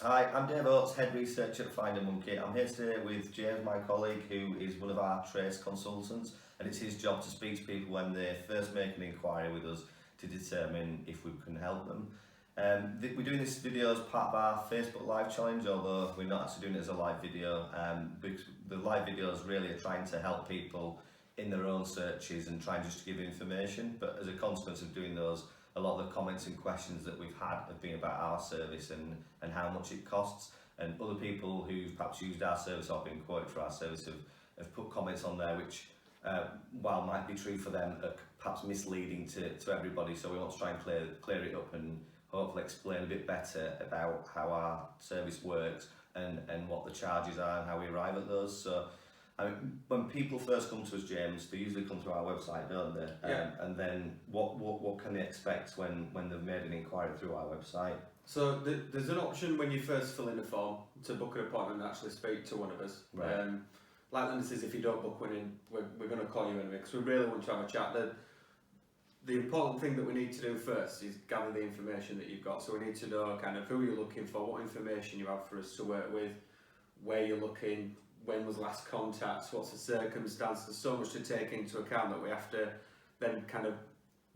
Hi, I'm Dave Oates, Head Researcher at FinderMonkey. I'm here today with James, my colleague, who is one of our trace consultants, and it's his job to speak to people when they first make an inquiry with us to determine if we can help them. We're doing this video as part of our Facebook Live challenge, although we're not actually doing it as a live video. Because the live videos really are trying to help people in their own searches and trying just to give information, but as a consequence of doing those, a lot of the comments and questions that we've had have been about our service and how much it costs, and other people who've perhaps used our service or been quoted for our service have put comments on there which, while might be true for them, are perhaps misleading to everybody. So we want to try and clear it up and hopefully explain a bit better about how our service works and what the charges are and how we arrive at those. So when people first come to us, James, they usually come through our website, don't they? Yeah. And then what can they expect when they've made an inquiry through our website? So there's an option when you first fill in a form to book an appointment and actually speak to one of us. Right. Like Linda says, if you don't book one in, we're going to call you anyway because we really want to have a chat. The important thing that we need to do first is gather the information that you've got. So we need to know kind of who you're looking for, what information you have for us to work with, where you're looking, when was last contact, what's the circumstance. There's so much to take into account that we have to then kind of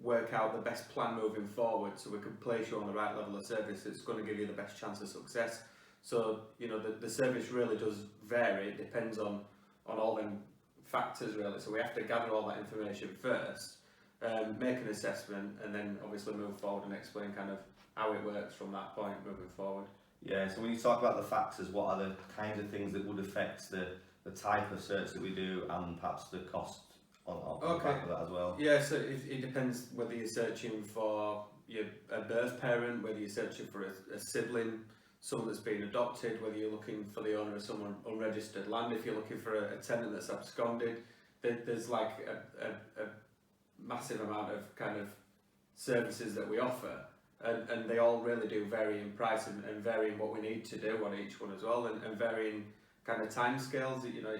work out the best plan moving forward so we can place you on the right level of service that's going to give you the best chance of success. So, you know, the service really does vary. It depends on all them factors really. So we have to gather all that information first, make an assessment, and then obviously move forward and explain kind of how it works from that point moving forward. Yeah, so when you talk about the factors, what are the kinds of things that would affect the type of search that we do and perhaps the cost on the back of that as well? Yeah, so it depends whether you're searching for a birth parent, whether you're searching for a sibling, someone that's been adopted, whether you're looking for the owner of some unregistered land, if you're looking for a tenant that's absconded. There's like a massive amount of kind of services that we offer. And they all really do vary in price and vary in what we need to do on each one as well, and varying kind of time scales. You know,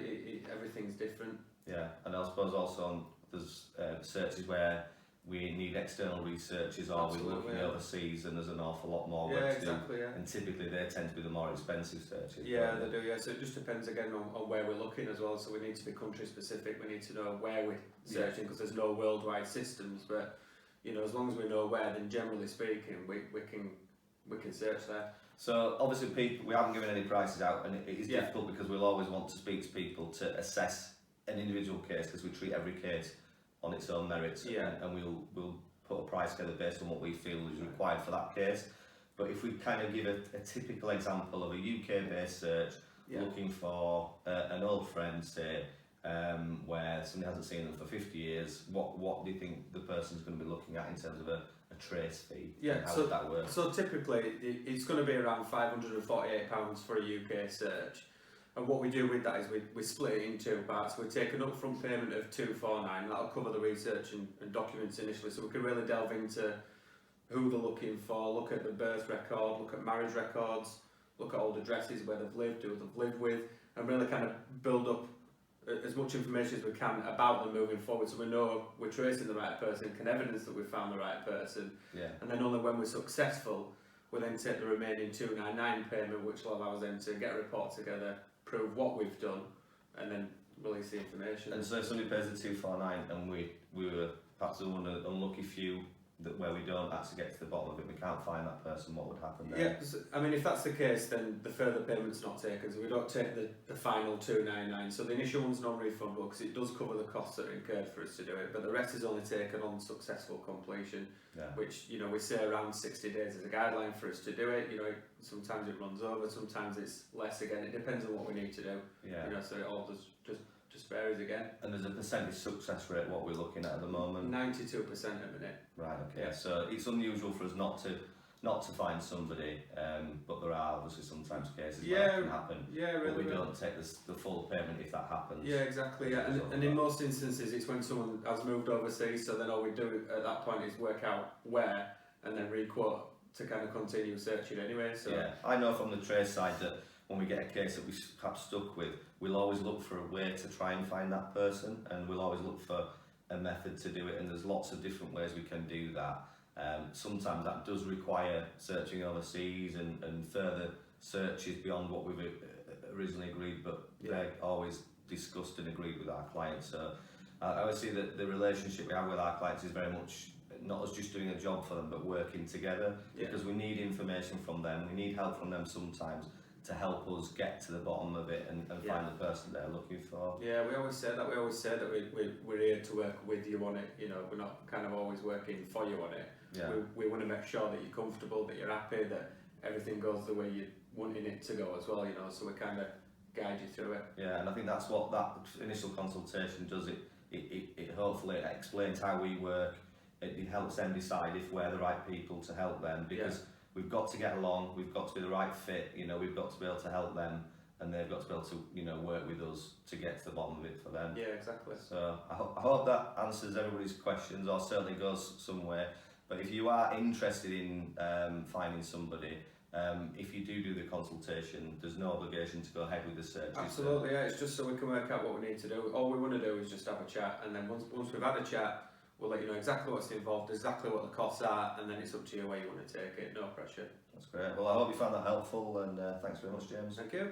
everything's different. Yeah, and I suppose also there's searches where we need external researchers or we're looking overseas and there's an awful lot more work to do. And typically they tend to be the more expensive searches. Yeah, they do, yeah. So it just depends again on where we're looking as well. So we need to be country specific, we need to know where we're searching because there's no worldwide systems, but you know, as long as we know where, then generally speaking, we can search there. So obviously, people, we haven't given any prices out, and it is difficult because we'll always want to speak to people to assess an individual case because we treat every case on its own merits, and we'll put a price together based on what we feel is required for that case. But if we kind of give a typical example of a UK-based search looking for an old friend, say, where somebody hasn't seen them for 50 years, what do you think the person's going to be looking at in terms of a trace fee? Yeah, how would that work? So typically it's going to be around £548 for a UK search, and what we do with that is we split it in two parts. We take an upfront payment of £249, that'll cover the research and documents initially, so we can really delve into who they're looking for, look at the birth record, look at marriage records, look at old addresses where they've lived, who they've lived with, and really kind of build up as much information as we can about them moving forward, so we know we're tracing the right person, can evidence that we've found the right person, and then only when we're successful we then take the remaining £299 payment, which will allow us then to get a report together, prove what we've done, and then release the information. And so if somebody pays the £249 and we were perhaps one of the unlucky few where we don't actually get to the bottom of it, we can't find that person, what would happen there? Yeah, I mean, if that's the case, then the further payment's not taken, so we don't take the final £299. So the initial one's non-refundable because it does cover the costs that are incurred for us to do it, but the rest is only taken on successful completion, which, you know, we say around 60 days is a guideline for us to do it. You know, sometimes it runs over, sometimes it's less again, it depends on what we need to do. You know, so it all just varies again. And there's a percentage success rate, what we're looking at the moment? 92% at the minute. Right, okay. So it's unusual for us not to find somebody, but there are obviously sometimes cases where it can happen. Yeah, really. But we don't take the full payment if that happens. Yeah, exactly. Yeah. And in most instances, it's when someone has moved overseas, so then all we do at that point is work out where and then re-quote to kind of continue searching anyway. So yeah, I know from the trace side that when we get a case that we're perhaps stuck with, we'll always look for a way to try and find that person, and we'll always look for a method to do it, and there's lots of different ways we can do that. Sometimes that does require searching overseas and further searches beyond what we've originally agreed, but they're always discussed and agreed with our clients. So I always see that the relationship we have with our clients is very much not us just doing a job for them, but working together, because we need information from them, we need help from them sometimes to help us get to the bottom of it and find the person they're looking for. Yeah, we always say that. We always say that we're here to work with you on it. You know, we're not kind of always working for you on it. Yeah. We want to make sure that you're comfortable, that you're happy, that everything goes the way you're wanting it to go as well. You know, so we kind of guide you through it. Yeah, and I think that's what that initial consultation does. It hopefully explains how we work. It helps them decide if we're the right people to help them, because we've got to get along, we've got to be the right fit, you know, we've got to be able to help them, and they've got to be able to, you know, work with us to get to the bottom of it for them. Yeah, exactly. So I hope that answers everybody's questions, or certainly goes somewhere. But if you are interested in finding somebody, if you do the consultation, there's no obligation to go ahead with the search. Absolutely, yeah. It's just so we can work out what we need to do. All we want to do is just have a chat, and then once we've had a chat, we'll let you know exactly what's involved, exactly what the costs are, and then it's up to you where you want to take it. No pressure. That's great. Well, I hope you found that helpful, and thanks very much, James. Thank you.